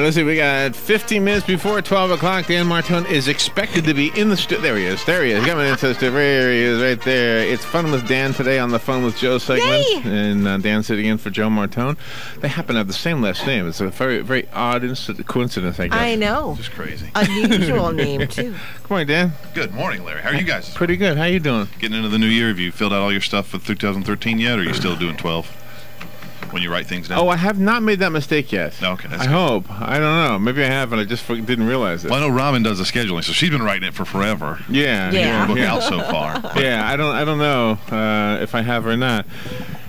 let's see. We got 15 minutes before 12 o'clock. Dan Martone is expected to be in the studio. There he is. There he is. Coming into the studio. There he is right there. It's Fun with Dan today on the Fun with Joe segment. Yay! And Dan sitting in for Joe Martone. They happen to have the same last name. It's a very, very odd coincidence, I guess. I know. Just crazy. Unusual name, too. Good morning, Dan. Good morning, Larry. How are you guys? Pretty good. How you doing? Getting into the new year. Have you filled out all your stuff for 2013 yet, or are you still doing 12 when you write things down? Oh, I have not made that mistake yet. Okay, that's I good. hope. I don't know. Maybe I have, and I just didn't realize it. Well, I know Robin does the scheduling, so she's been writing it for forever. Yeah. Yeah. Book out so far. Yeah, I don't know if I have or not.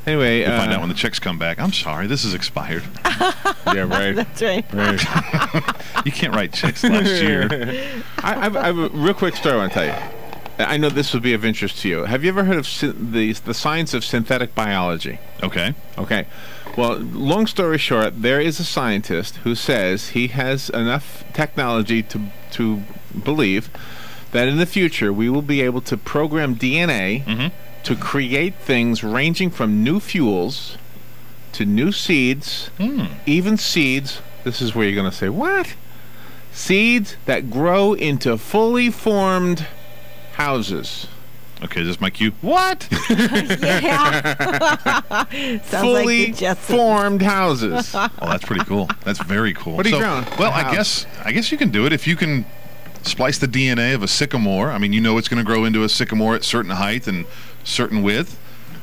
Anyway, We'll find out when the checks come back. I'm sorry, this is expired. Yeah, right. That's right. Right. You can't write checks last year. I have a real quick story I want to tell you. I know this would be of interest to you. Have you ever heard of the science of synthetic biology? Okay. Okay. Well, long story short, there is a scientist who says he has enough technology to believe that in the future we will be able to program DNA to create things ranging from new fuels to new seeds, even seeds. This is where you're going to say, what? Seeds that grow into fully formed houses. Okay, is this my cue? What? Yeah. Sounds Fully like the Jetsons. formed houses. Oh, that's pretty cool. That's very cool. What are you growing? Well, A house. I guess you can do it if you can splice the DNA of a sycamore. I mean, you know it's going to grow into a sycamore at certain height and certain width.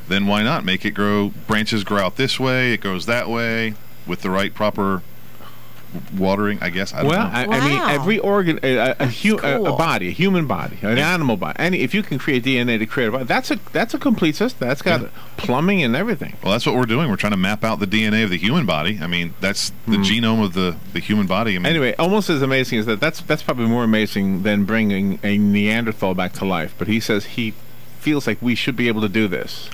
Then why not make it grow? Branches grow out this way, it goes that way, with the right proper watering, I guess. I don't know. I mean, Wow. every organ, a cool. body, a human body, an animal body, if you can create DNA to create a body, that's a complete system. That's got plumbing and everything. Well, that's what we're doing. We're trying to map out the DNA of the human body. I mean, that's the genome of the human body. I mean, Anyway, almost as amazing as that. That's probably more amazing than bringing a Neanderthal back to life. But he says he feels like we should be able to do this.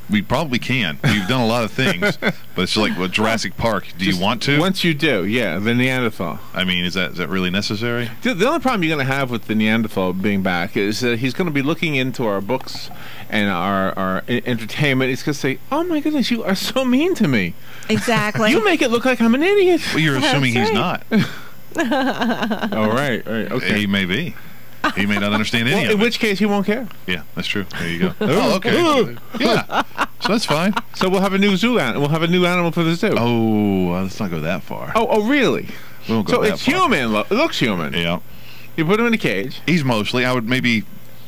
we probably can. We've done a lot of things, but it's like with Jurassic Park. Do you want to? Once you do, yeah, the Neanderthal. I mean, is that really necessary? The only problem you're going to have with the Neanderthal being back is that he's going to be looking into our books and our entertainment. He's going to say, "Oh my goodness, you are so mean to me. Exactly. You make it look like I'm an idiot." Well, you're assuming he's not. Oh, right, okay. He may be. He may not understand any Well, of in it. which case, he won't care. Yeah, that's true. There you go. Oh, okay. Yeah. So that's fine. So we'll have a new zoo animal. We'll have a new animal for the zoo. Oh, let's not go that far. Oh, really? We won't go So that it's far. human. It looks human. Yeah. You put him in a cage. He's mostly,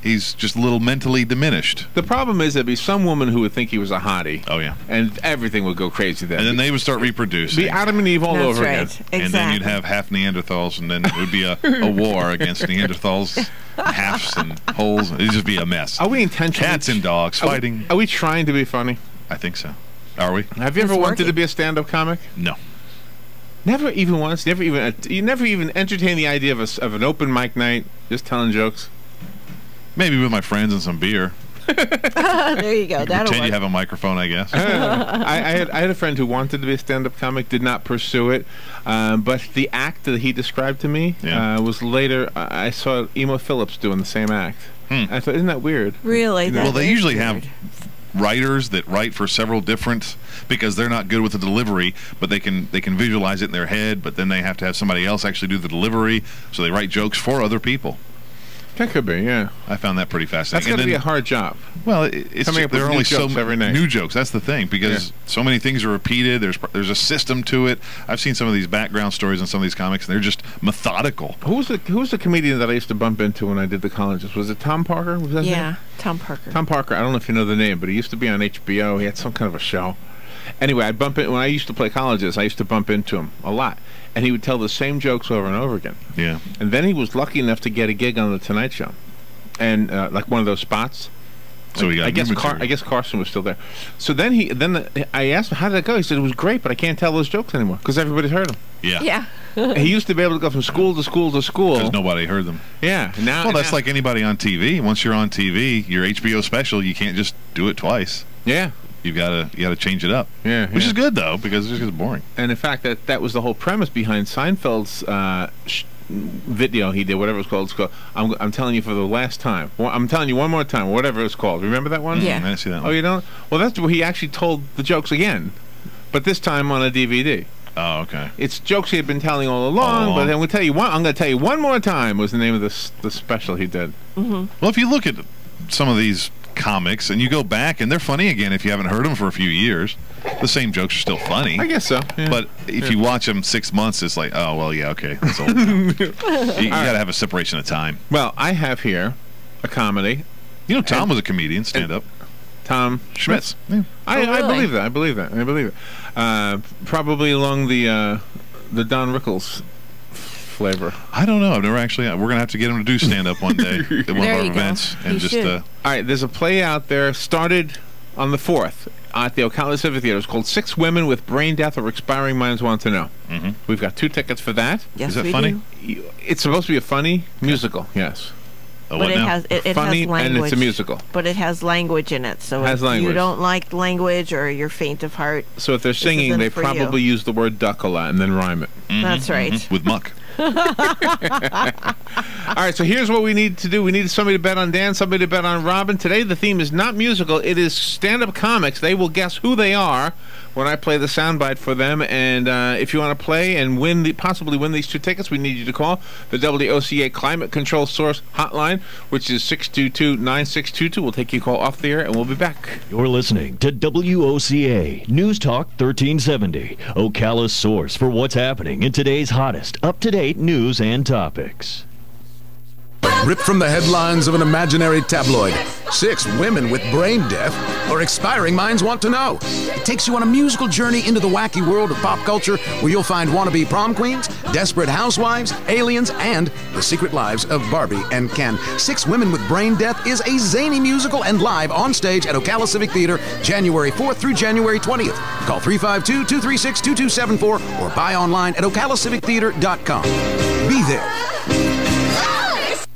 he's just a little mentally diminished. The problem is there'd be some woman who would think he was a hottie. Oh, yeah. And everything would go crazy then. And then they would start reproducing. be Adam and Eve all That's over right. again. Exactly. And then you'd have half Neanderthals, and then it would be a war against Neanderthals, halves and wholes. It'd just be a mess. Are we intentionally... Cats and dogs fighting. Are we trying to be funny? I think so. Are we? Have you ever It's wanted to working. be a stand-up comic? No. Never even once? You never even entertained the idea of an open mic night, just telling jokes? Maybe with my friends and some beer. There you go. That'll Pretend work. you have a microphone, I guess. I had a friend who wanted to be a stand-up comic, did not pursue it, but the act that he described to me was later. I saw Emo Phillips doing the same act. I thought, isn't that weird? Really? You know, Well, That they is usually weird. have writers that write for several different, because they're not good with the delivery, but they can visualize it in their head, but then they have to have somebody else actually do the delivery, so they write jokes for other people. That could be, yeah. I found that pretty That's fascinating. got to And be a then- hard job. Well, it's Coming up there with are new only so jokes every night. new jokes. That's the thing, because so many things are repeated. There's a system to it. I've seen some of these background stories on some of these comics, and they're just methodical. Who was the comedian that I used to bump into when I did the colleges? Was it Tom Parker? Was that his Yeah, name? Tom Parker. Tom Parker. I don't know if you know the name, but he used to be on HBO. He had some kind of a show. Anyway, I'd bump in when I used to play colleges. I used to bump into him a lot, and he would tell the same jokes over and over again. Yeah. And then he was lucky enough to get a gig on the Tonight Show, and like one of those spots. So he got I guess new material. I guess Carson was still there. So then I asked him, how did that go? He said, it was great, but I can't tell those jokes anymore because everybody's heard them. Yeah. Yeah. He used to be able to go from school to school to school. Because nobody heard them. Yeah. Now, Well, that's now- like anybody on TV. Once you're on TV, your HBO special, you can't just do it twice. Yeah. You gotta change it up. Yeah. Which yeah. is good though, because it's just boring. And in fact, that was the whole premise behind Seinfeld's video he did, whatever it's called. It's called I'm telling you for the last time. I'm telling you one more time, whatever it's called. Remember that one? Yeah. I didn't see that Oh, one. you don't? Well, that's where he actually told the jokes again, but this time on a DVD. Oh, okay. It's jokes he had been telling all along, but then I'm going to tell you one more time was the name of the special he did. Well, if you look at some of these comics and you go back, and they're funny again if you haven't heard them for a few years. The same jokes are still funny. I guess so. Yeah. But if you watch them 6 months, it's like, oh, well, yeah, okay. That's old now. You got to have a separation of time. Well, I have here a comedy. You know, Tom was a comedian, stand-up. Tom Schmitz. Yeah. I believe that. I believe it. Probably along the Don Rickles flavor. I don't know. I've never actually. We're gonna have to get him to do stand-up one day at one of our events, and He just. should. All right, there's a play out there started on the 4th at the Ocala Civic Theater. It's called Six Women with Brain Death or Expiring Minds Want to Know. We've got 2 tickets for that. Yes, Is that we funny? do. It's supposed to be a funny musical. Yes. Oh, But what it now? has it Funny, has language. and it's a musical. But it has language in it. So Has if language. you don't like language or you're faint of heart, So if they're singing, isn't they for probably you. use the word duck a lot and then rhyme it. that's right. With muck. All right, so here's what we need to do. We need somebody to bet on Dan, somebody to bet on Robin. Today the theme is not musical. It is stand-up comics. They will guess who they are when I play the soundbite for them. And if you want to play and possibly win these 2 tickets, we need you to call the WOCA Climate Control Source Hotline, which is 622-9622. We'll take your call off the air, and we'll be back. You're listening to WOCA News Talk 1370, Ocala's source for what's happening in today's hottest, up-to-date news and topics. Ripped from the headlines of an imaginary tabloid, 6 women with brain death or expiring minds want to know. It takes you on a musical journey into the wacky world of pop culture where you'll find wannabe prom queens, desperate housewives, aliens, and the secret lives of Barbie and Ken. 6 Women with Brain Death is a zany musical and live on stage at Ocala Civic Theater, January 4th through January 20th. Call 352-236-2274 or buy online at okalacivictheater.com. Be there.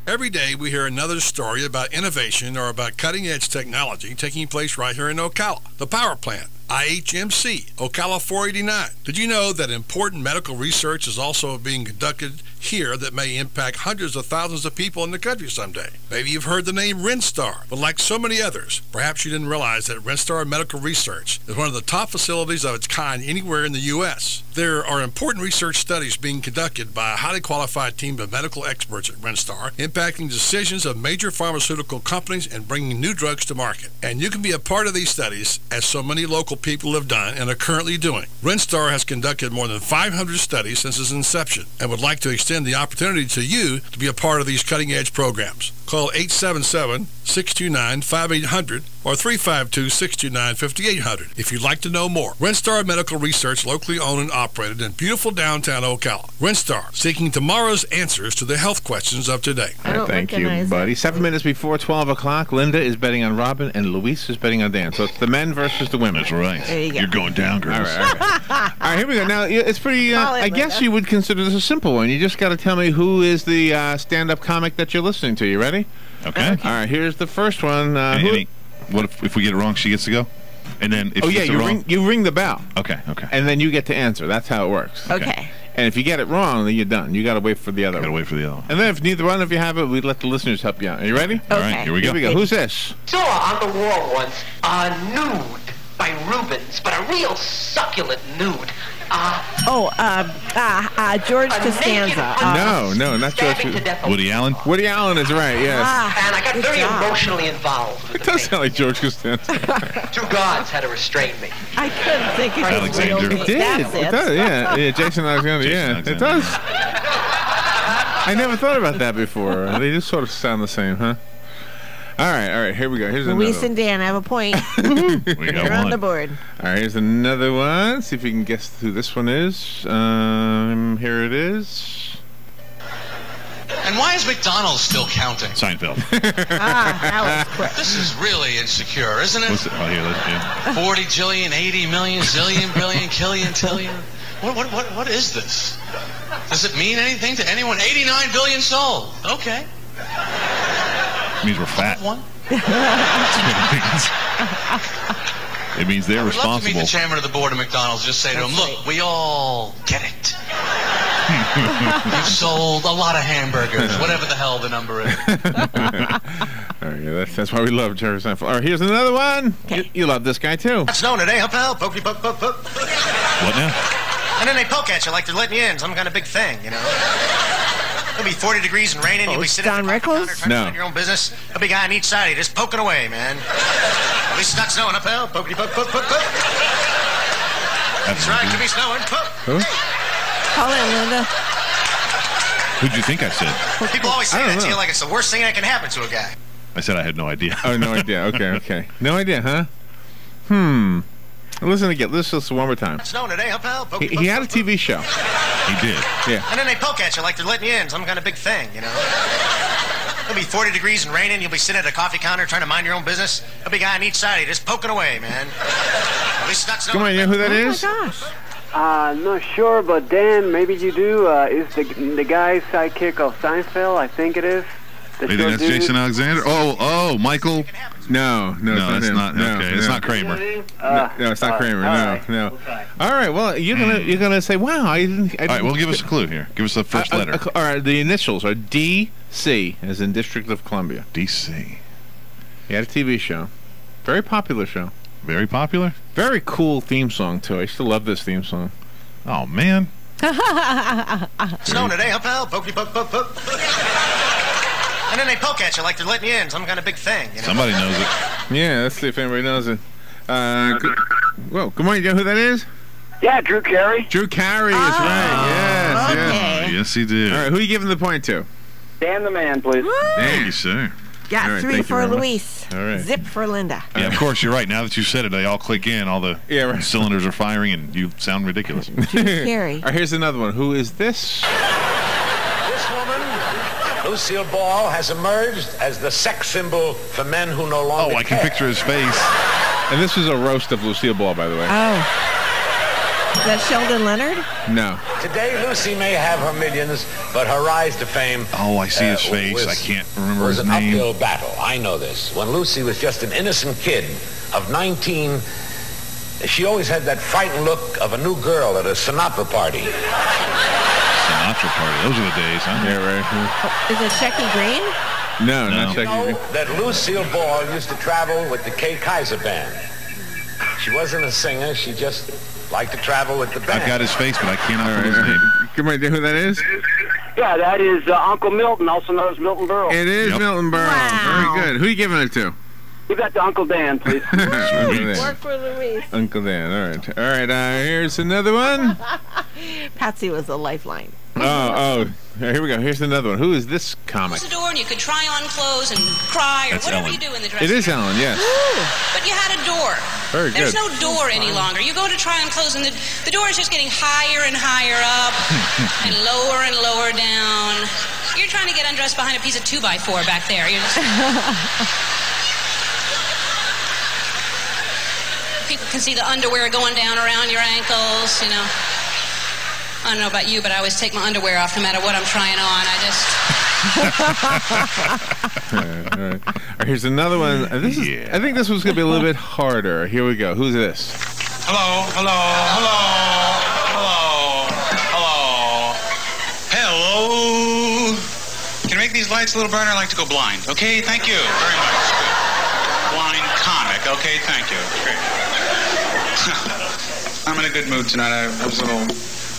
Every day we hear another story about innovation or about cutting-edge technology taking place right here in Ocala. The power plant, IHMC, Ocala 489. Did you know that important medical research is also being conducted here that may impact hundreds of thousands of people in the country someday? Maybe you've heard the name Renstar, but like so many others, perhaps you didn't realize that Renstar Medical Research is one of the top facilities of its kind anywhere in the U.S. There are important research studies being conducted by a highly qualified team of medical experts at Renstar, impacting decisions of major pharmaceutical companies and bringing new drugs to market. And you can be a part of these studies, as so many local people have done and are currently doing. Renstar has conducted more than 500 studies since its inception and would like to extend the opportunity to you to be a part of these cutting-edge programs. Call 877-629-5800 or 352-629-5800 if you'd like to know more. Renstar Medical Research, locally owned and operated in beautiful downtown Ocala. Renstar, seeking tomorrow's answers to the health questions of today. I don't Thank you, recognize buddy. it. 7 minutes before 12 o'clock, Linda is betting on Robin, and Luis is betting on Dan. So it's the men versus the women. That's right. There you go. You're going down, girls. All right. All right, here we go. Now, it's pretty, Call it, I guess Linda. you would consider this a simple one. You just got to tell me who is the stand-up comic that you're listening to. You ready? Okay. All right, here's the first one. What if we get it wrong, she gets to go? And then if Oh, she yeah, gets it you wrong, ring the bell, Okay. and then you get to answer. That's how it works. Okay. And if you get it wrong, then you're done. You got to wait for the other Gotta one. wait for the other one. And then if neither one of you have it, we'd let the listeners help you out. Are you ready? All right, Okay. here we go. Here we go. Who's this? Saw on the wall once a nude by Rubens, but a real succulent nude. George A Costanza. naked No, not George. stabbing to death. Woody Allen? Woody Allen is right, yes. And I got Good very job. emotionally involved with It the does thing. sound like George Costanza. 2 guards had to restrain me. I couldn't think of his Alexander. real name. It did. That's It does, yeah. Jason Alexander, Jason yeah. Alexander. It does. I never thought about that before. They just sort of sound the same, huh? All right, here we go. Here's another Luis one. and Dan have a point. We got You're on the one. board. All right, here's another one. See if you can guess who this one is. Here it is. And why is McDonald's still counting? Seinfeld. That was quick. This is really insecure, isn't it? What's it? Oh, here, yeah. 40 jillion, 80 million, zillion, billion, killion, tillion. What is this? Does it mean anything to anyone? 89 billion sold. Okay. It means we're fat. One. It means they're I would love to meet responsible. the chairman of the board of McDonald's. Just say to him, That's look, right. we all get it. You've sold a lot of hamburgers, whatever the hell the number is. All right, that's why we love Jerry Seinfeld. All right, here's another one. Okay. You love this guy, too. That's known today, huh, pal? Pokey, poke, poke, poke. What now? And then they poke at you like they're letting you in, some kind of big thing, you know. It'll be 40 degrees and raining. You'll be sitting Don at the counter Rickles? trying to mind your own business. There'll be a guy on each side of you just poking away, man. At least it's not snowing up, pal. Pokey poke, poke, poke, poke. That's right, could be snowing. Poke. Who? Call in, Linda. Who'd you think I said? People always say I don't that to know. you like it's the worst thing that can happen to a guy. I said I had no idea. Oh, no idea. Okay. No idea, huh? Listen again. Listen one more time. It's snowing today, huh, pal? Pokey, He poke, had a poke, poke. TV show. He did. Yeah. And then they poke at you like they're letting you in, some kind of big thing, you know. It'll be 40 degrees and raining. You'll be sitting at a coffee counter trying to mind your own business. There'll be a guy on each side of you just poking away, man. At least it's not snowing. Come on, you know who that Oh, is? my gosh. I'm not sure, but Dan, maybe you do. Is the guy's sidekick of Seinfeld? I think it is. The You think short that's dude? Jason Alexander? Oh, Michael. No, No, it's it's not not. him. Okay, No, it's no. not Kramer. No, it's not Kramer. all No, right. no. Okay. All right. Well, you're gonna say, "Wow, I didn't." All right, well, give us a clue here. Give us the first letter. All right, the initials are D.C. as in District of Columbia. DC. He had a TV show, very popular show, Very popular? very cool theme song too. I used to love this theme song. Oh, man. Snowing today, huh, pal? Pokey poke, poke, poke. And then they poke at you like they're letting you in, some kind of big thing, you know. Somebody knows it. Yeah, let's see if anybody knows it. Good morning. You know who that is? Yeah, Drew Carey. Drew Carey is right. Yes, yes. Okay. Yes, he did. All right, who are you giving the point to? Dan the man, please. Thank you, sir. Got All right, 3 thank you for very much. Luis. All right. Zip for Linda. Yeah, of course, you're right. Now that you said it, they all click in. All the Yeah, right. cylinders are firing, and you sound ridiculous. Carey. All right, here's another one. Who is this? This woman, Lucille Ball, has emerged as the sex symbol for men who no longer Oh, I can care. picture his face. And this was a roast of Lucille Ball, by the way. Oh. Is that Sheldon Leonard? No. Today, Lucy may have her millions, but her rise to fame Oh, I see his face. was- I can't remember was his an name. uphill battle. I know this. When Lucy was just an innocent kid of 19, she always had that frightened look of a new girl at a Sinatra party. Sinatra party. Those are the days, huh? Yeah, right. Is it Shecky Green? No, No. not You Shecky Green. know that Lucille Ball used to travel with the Kay Kaiser Band. She wasn't a singer. She just liked to travel with the band. I've got his face, but I cannot All put his right. name. Come on, do you know who that is? Yeah, that is Uncle Milton, also known as Milton Berle. It is Yep. Milton Berle. Wow. Very good. Who are you giving it to? Give that to Uncle Dan, please. Uncle Dan. Work for Luis. Uncle Dan. All right. All right. Here's another one. Patsy was a lifeline. Oh. Here we go. Here's another one. Who is this comic? Close the door and you could try on clothes and cry or That's whatever Ellen. you do in the dressing It is room. Ellen. Yes. But you had a door. Very There's good. no door any longer. You go to try on clothes and the door is just getting higher and higher up and lower down. You're trying to get undressed behind a piece of 2x4 back there. You're just... People can see the underwear going down around your ankles, you know. I don't know about you, but I always take my underwear off no matter what I'm trying on. I just... All right. All right, here's another one. This is. Yeah. I think this one's gonna be a little bit harder. Here we go. Who's this? Hello. Can you make these lights a little brighter? I like to go blind. Okay, thank you very much. Good. Blind comic. Okay, thank you. Great. I'm in a good mood tonight. I was a little...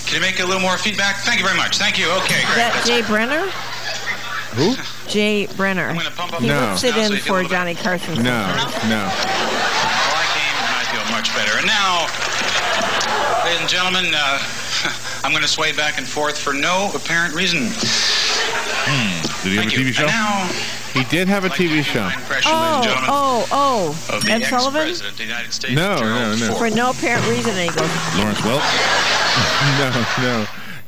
Can you make a little more feedback? Thank you very much. Thank you. Okay, Is great. that That's Jay it. Brenner? Who? Jay Brenner. I'm gonna pump up He the No. whips it now so in you feel a for little Johnny better. Carson. No. Well, I came and I feel much better. And now, ladies and gentlemen, I'm going to sway back and forth for no apparent reason. Did he have a Thank TV you. show? And now, He did have a I'd like to TV make show. my impression, ladies and gentlemen, of the Ed Sullivan? ex-president of the United States, No, Gerald no. Ford. For no apparent reason, and he goes, Lawrence Welk?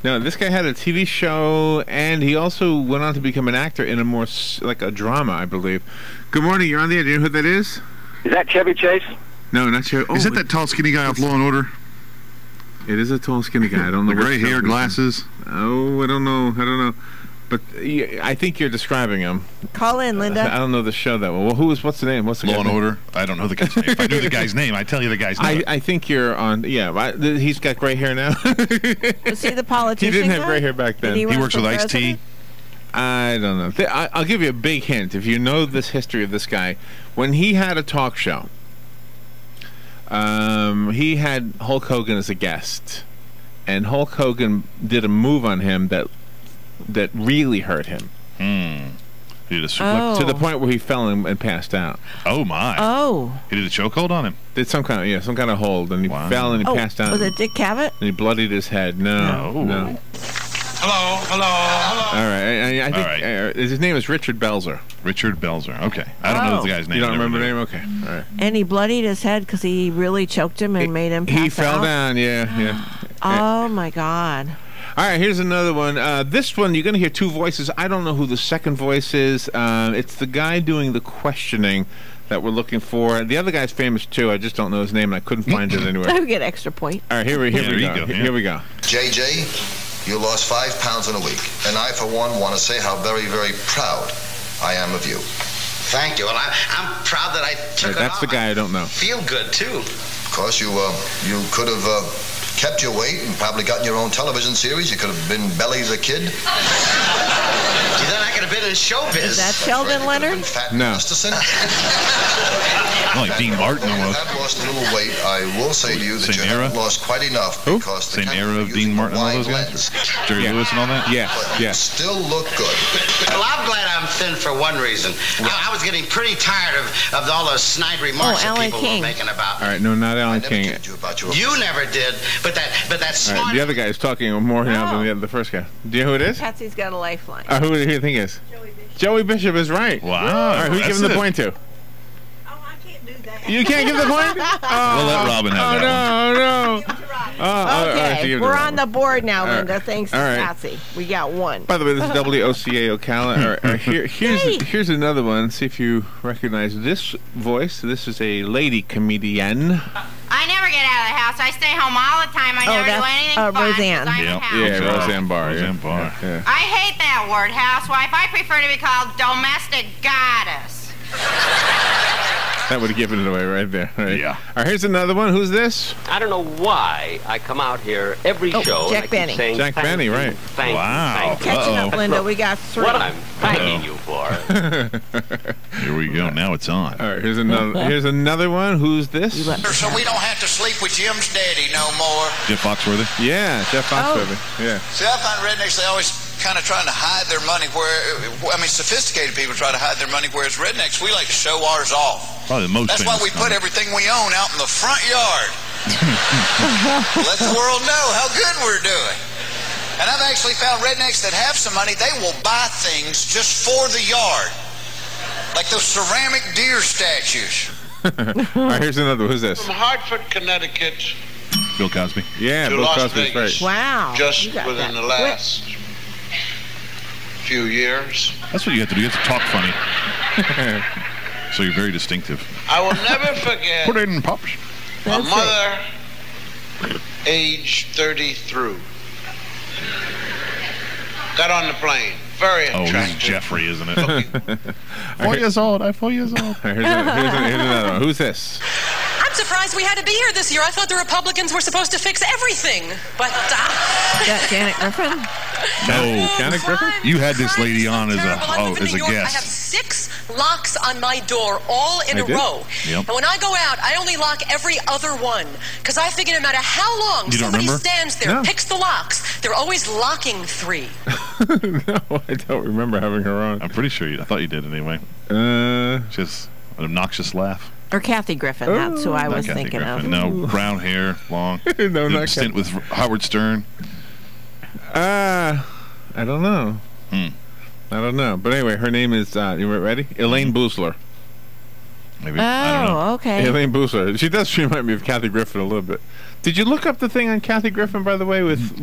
No. This guy had a TV show, and he also went on to become an actor in a more like a drama, I believe. Good morning. You're on the air. Do you know who that is? Is that Chevy Chase? No, not sure. Oh, Is that tall, skinny guy off Law and Order? It is a tall, skinny guy. I don't know. The what gray show hair, he's in. glasses. Oh, I don't know. But I think you're describing him. call in, I Linda. don't know the show that well. What's the name? What's the Law guy's and name? Order. I don't know the guy's name. If I knew the guy's name, I'd tell you the guy's name. I think you're on. Yeah, he's got gray hair now. Was he the politician? He didn't have guy? gray hair back then. Did he run works for with Ice-T. president? I don't know. I'll give you a big hint. If you know this history of this guy, when he had a talk show, he had Hulk Hogan as a guest, and Hulk Hogan did a move on him that really hurt him. He did a suplex to the point where he fell and passed out. Oh my! Oh, he did a chokehold on him. Did some kind of hold, and he fell and he passed out. Was it Dick Cavett? And he bloodied his head. No. Hello. All right. I think his name is Richard Belzer. Richard Belzer. Okay. I don't know the guy's name. You don't remember the name? Okay. All right. And he bloodied his head because he really choked him and made him pass out? He fell down, yeah. Oh, my God. All right, here's another one. This one, you're going to hear two voices. I don't know who the second voice is. It's the guy doing the questioning that we're looking for. The other guy's famous, too. I just don't know his name, and I couldn't find it anywhere. I would get extra point. All right, here we go. Here we go. JJ, you lost 5 pounds in a week, and I, for one, want to say how very, very proud I am of you. Thank you. Well, I'm proud that I took it That's off. the guy I don't know. Feel good, too. Of course, you could have kept your weight and probably gotten your own television series. You could have been Belly the Kid. Gee, then I could have been in showbiz. Is that Sheldon Leonard? No. Like Dean Martin almost. You have lost a little weight. I will say to you that you haven't lost quite enough. Who? Because Same era of Dean Martin and all those guys? Jerry Lewis and all that? Yeah. Still look good. Well, I'm glad I'm thin for one reason. I was getting pretty tired of all those snide remarks that people were making about me. All right, no, not Alan King. You never did, but that All right, the other guy is talking more now than the first guy. Do you know who it is? Patsy's got a lifeline. Who do you think it is? Joey Bishop is right. Wow. All right, who you giving the point to? You can't give the point? We'll let Robin have that one. Okay, we're on the board now, All right. Linda. Thanks to All right. Patsy. We got one. By the way, this is WOCA Ocala. Here's another one. See if you recognize this voice. This is a lady comedian. I never get out of the house. I stay home all the time. I never do anything fun. Roseanne. 'Cause I'm a house. Yeah, Roseanne Barr. Roseanne Barr. Yeah. I hate that word, housewife. I prefer to be called domestic goddess. That would have given it away right there. Right. Yeah. All right, here's another one. Who's this? I don't know why I come out here every show Jack and I keep Benny. saying Jack thank Benny, you, right. Thank you. Catching up, Linda. We got 3. What I'm thanking you for. Here we go. Now it's on. All right, here's another one. Who's this? So we don't have to sleep with Jim's daddy no more. Jeff Foxworthy? Yeah, Jeff Foxworthy. Yeah. See, I find rednecks, they always kind of trying to hide their money sophisticated people try to hide their money, whereas rednecks, we like to show ours off. Probably the most That's why famous we put comic. everything we own out in the front yard. Let the world know how good we're doing. And I've actually found rednecks that have some money, they will buy things just for the yard. Like those ceramic deer statues. All right, here's another one. Who's this? From Hartford, Connecticut. Bill Cosby. Yeah, to Bill Las Cosby's Vegas. right. Wow. Just You got within that the last few years. That's what you have to do. You have to talk funny. So you're very distinctive. I will never forget Put it in pops. a mother, age 33, got on the plane. Very Oh, this is attractive. Jeffrey, isn't it? 4 years old. I'm 4 years old. Here's another one. Who's this? I'm surprised we had to be here this year. I thought the Republicans were supposed to fix everything. But, Janet Griffin? No, Janet Griffin? You had this lady on as a New York. I have guest. 6 locks on my door, all in I a did? row. Yep. And when I go out, I only lock every other one. Because I figure no matter how long You don't somebody remember? stands there, No. picks the locks, they're always locking 3. No, I don't remember having her on. I'm pretty sure I thought you did anyway. Just an obnoxious laugh. Or Kathy Griffin. That's who I Not was Kathy thinking Griffin. of. No, brown hair, long. No, Did a not stint with Howard Stern. I don't know. I don't know. But anyway, her name is, you ready? Elaine Boosler. Maybe. Oh, okay. Elaine Boosler. She does remind me of Kathy Griffin a little bit. Did you look up the thing on Kathy Griffin, by the way, with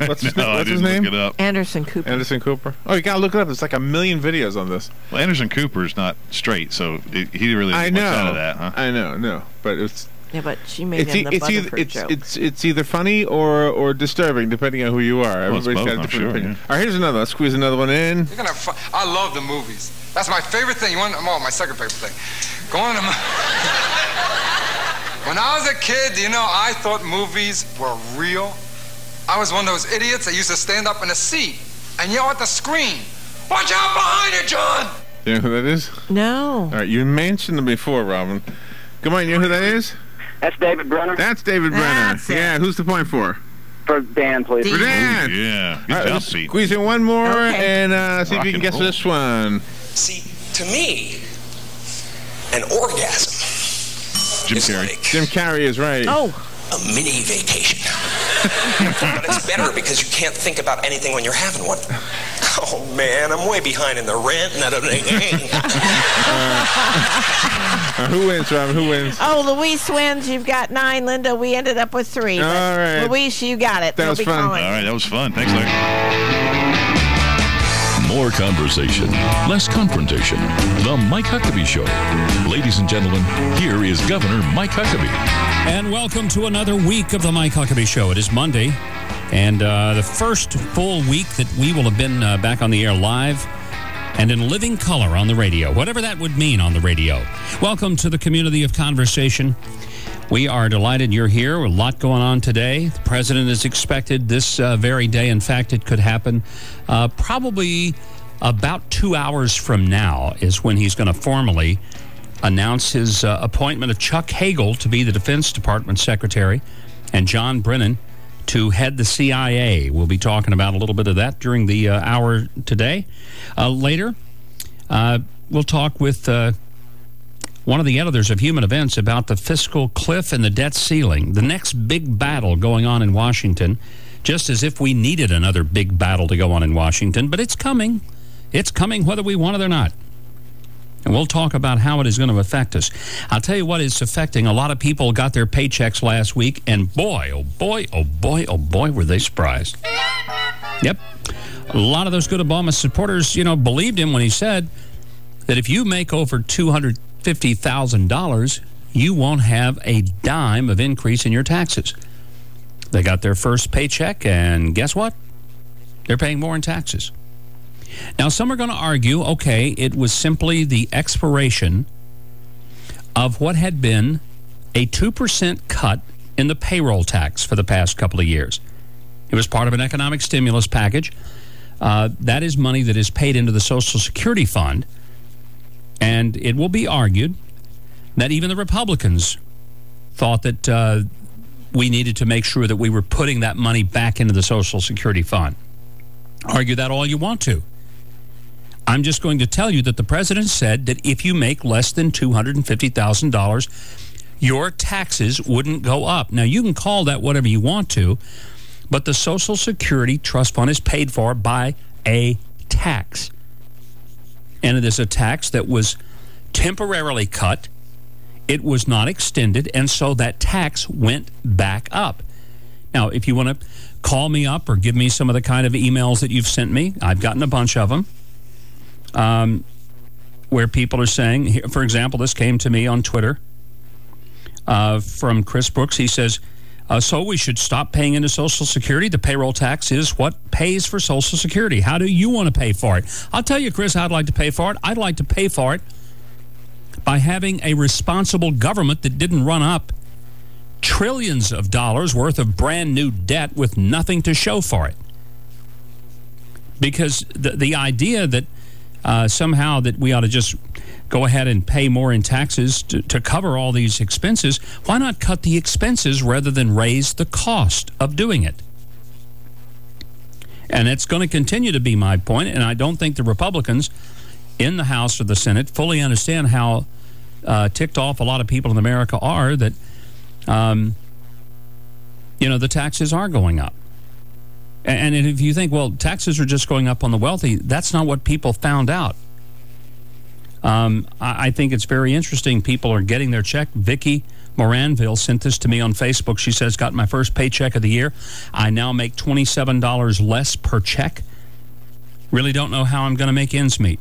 what's his name? Look it up. Anderson Cooper. Anderson Cooper. Oh, you gotta look it up. There's like a million videos on this. Well, Anderson Cooper's not straight, so he really I much know. out of that, huh? I know, no, but it's. Yeah, but she made him the Butterford joke. It's either funny or disturbing, depending on who you are. Well, it's Everybody's both, got a I'm different sure, opinion. yeah. All right, here's another. Let's squeeze another one in. You're gonna have fun. I love the movies. That's my favorite thing. You want? Oh, my second favorite thing. Going to. When I was a kid, I thought movies were real. I was one of those idiots that used to stand up in a seat and yell at the screen. Watch out behind you, John! You know who that is? No. All right, you mentioned them before, Robin. Come on, you know who that is? That's David Brenner. That's David Brenner. That's it. Yeah, who's the point for? For Dan, please. For Dan. Yeah. All right, let's squeeze in one more and see if you can guess this one. See, to me, an orgasm Jim is Carrey. like Jim Carrey is right. Oh. a mini vacation. But it's better because you can't think about anything when you're having one. Oh, man, I'm way behind in the rent. Who wins, Robin? Who wins? Oh, Luis wins. You've got 9. Linda, we ended up with 3. All right. Luis, you got it. That was fun. All right, that was fun. Thanks, Larry. More conversation, less confrontation. The Mike Huckabee Show. Ladies and gentlemen, here is Governor Mike Huckabee. And welcome to another week of the Mike Huckabee Show. It is Monday, and the first full week that we will have been back on the air live and in living color on the radio, whatever that would mean on the radio. Welcome to the community of conversation. We are delighted you're here. A lot going on today. The president is expected this very day. In fact, it could happen probably about 2 hours from now is when he's going to formally announce his appointment of Chuck Hagel to be the Defense Department Secretary and John Brennan to head the CIA. We'll be talking about a little bit of that during the hour today. Later, we'll talk with one of the editors of Human Events about the fiscal cliff and the debt ceiling, the next big battle going on in Washington, just as if we needed another big battle to go on in Washington. But it's coming. It's coming whether we want it or not. And we'll talk about how it is going to affect us. I'll tell you what is affecting. A lot of people got their paychecks last week, and boy, oh boy, oh boy, oh boy, were they surprised. Yep. A lot of those good Obama supporters, believed him when he said that if you make over $250,000, you won't have a dime of increase in your taxes. They got their first paycheck, and guess what? They're paying more in taxes. Now, some are going to argue, okay, it was simply the expiration of what had been a 2% cut in the payroll tax for the past couple of years. It was part of an economic stimulus package. That is money that is paid into the Social Security Fund. And it will be argued that even the Republicans thought that we needed to make sure that we were putting that money back into the Social Security Fund. Argue that all you want to. I'm just going to tell you that the president said that if you make less than $250,000, your taxes wouldn't go up. Now, you can call that whatever you want to, but the Social Security Trust Fund is paid for by a tax. And it is a tax that was temporarily cut. It was not extended, and so that tax went back up. Now, if you want to call me up or give me some of the kind of emails that you've sent me, I've gotten a bunch of them, where people are saying, for example, this came to me on Twitter from Chris Brooks. He says, so we should stop paying into Social Security. The payroll tax is what pays for Social Security. How do you want to pay for it? I'll tell you, Chris, I'd like to pay for it. I'd like to pay for it by having a responsible government that didn't run up trillions of dollars worth of brand new debt with nothing to show for it. Because the idea that somehow that we ought to just go ahead and pay more in taxes to cover all these expenses, why not cut the expenses rather than raise the cost of doing it? And it's going to continue to be my point, and I don't think the Republicans in the House or the Senate fully understand how ticked off a lot of people in America are that, the taxes are going up. And if you think, well, taxes are just going up on the wealthy, that's not what people found out. I think it's very interesting. People are getting their check. Vicky Moranville sent this to me on Facebook. She says, got my first paycheck of the year. I now make $27 less per check. Really don't know how I'm going to make ends meet.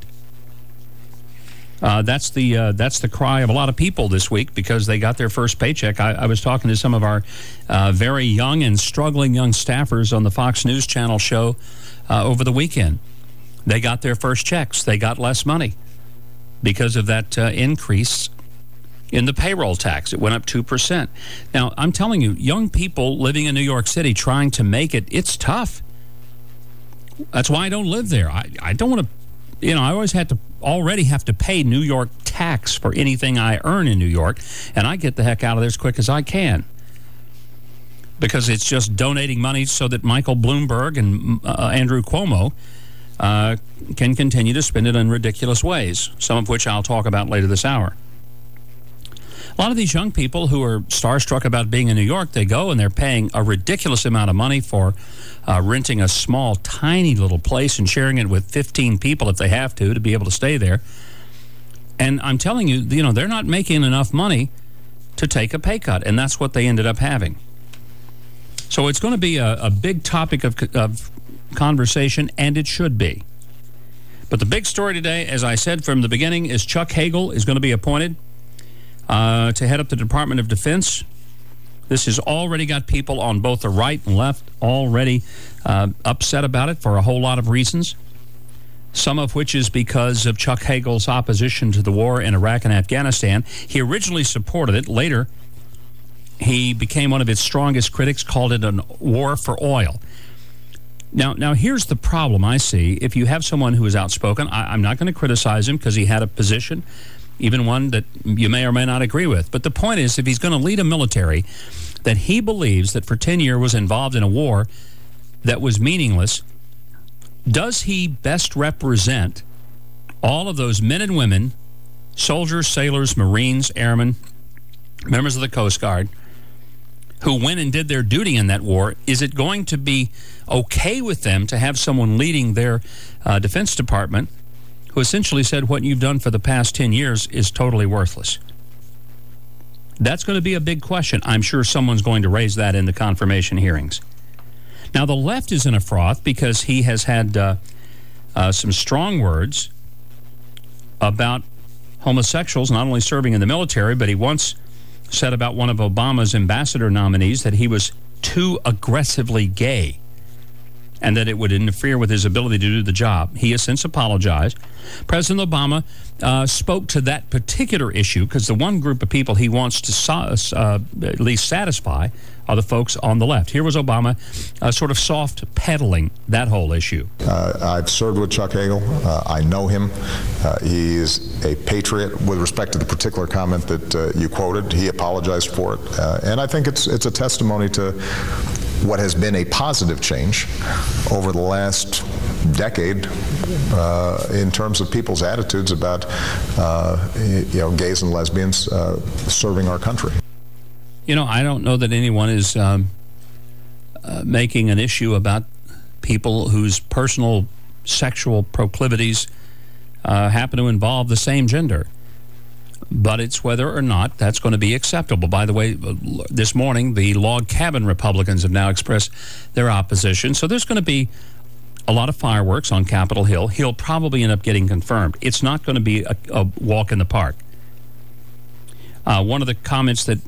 That's the cry of a lot of people this week because they got their first paycheck. I was talking to some of our very young and struggling young staffers on the Fox News Channel show over the weekend. They got their first checks. They got less money because of that increase in the payroll tax. It went up 2%. Now, I'm telling you, young people living in New York City trying to make it, it's tough. That's why I don't live there. I don't want to, I always already have to pay New York tax for anything I earn in New York, and I get the heck out of there as quick as I can. because it's just donating money so that Michael Bloomberg and Andrew Cuomo can continue to spend it in ridiculous ways, some of which I'll talk about later this hour. A lot of these young people who are starstruck about being in New York, they go and they're paying a ridiculous amount of money for renting a small, tiny little place and sharing it with 15 people if they have to be able to stay there. And I'm telling you, they're not making enough money to take a pay cut, and that's what they ended up having. So it's going to be a big topic of conversation, and it should be. But the big story today, as I said from the beginning, is Chuck Hagel is going to be appointed to head up the Department of Defense. This has already got people on both the right and left already upset about it for a whole lot of reasons, some of which is because of Chuck Hagel's opposition to the war in Iraq and Afghanistan. He originally supported it. Later, he became one of its strongest critics, called it a war for oil. Now here's the problem I see. If you have someone who is outspoken, I'm not going to criticize him because he had a position, even one that you may or may not agree with. But the point is, if he's going to lead a military that he believes that for 10 years was involved in a war that was meaningless, does he best represent all of those men and women, soldiers, sailors, Marines, airmen, members of the Coast Guard, who went and did their duty in that war? Is it going to be okay with them to have someone leading their Defense Department who essentially said what you've done for the past 10 years is totally worthless? That's going to be a big question. I'm sure someone's going to raise that in the confirmation hearings. Now, the left is in a froth because he has had some strong words about homosexuals not only serving in the military, but he once said about one of Obama's ambassador nominees that he was too aggressively gay and that it would interfere with his ability to do the job. He has since apologized. President Obama spoke to that particular issue because the one group of people he wants to at least satisfy are the folks on the left. Here was Obama sort of soft peddling that whole issue. I've served with Chuck Hagel. I know him. He is a patriot. With respect to the particular comment that you quoted, he apologized for it. And I think it's a testimony to what has been a positive change over the last decade in terms of people's attitudes about gays and lesbians serving our country. I don't know that anyone is making an issue about people whose personal sexual proclivities happen to involve the same gender. But it's whether or not that's going to be acceptable. By the way, this morning, the log cabin Republicans have now expressed their opposition. So there's going to be a lot of fireworks on Capitol Hill. He'll probably end up getting confirmed. It's not going to be a walk in the park. One of the comments that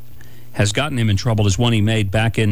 has gotten him in trouble is one he made back in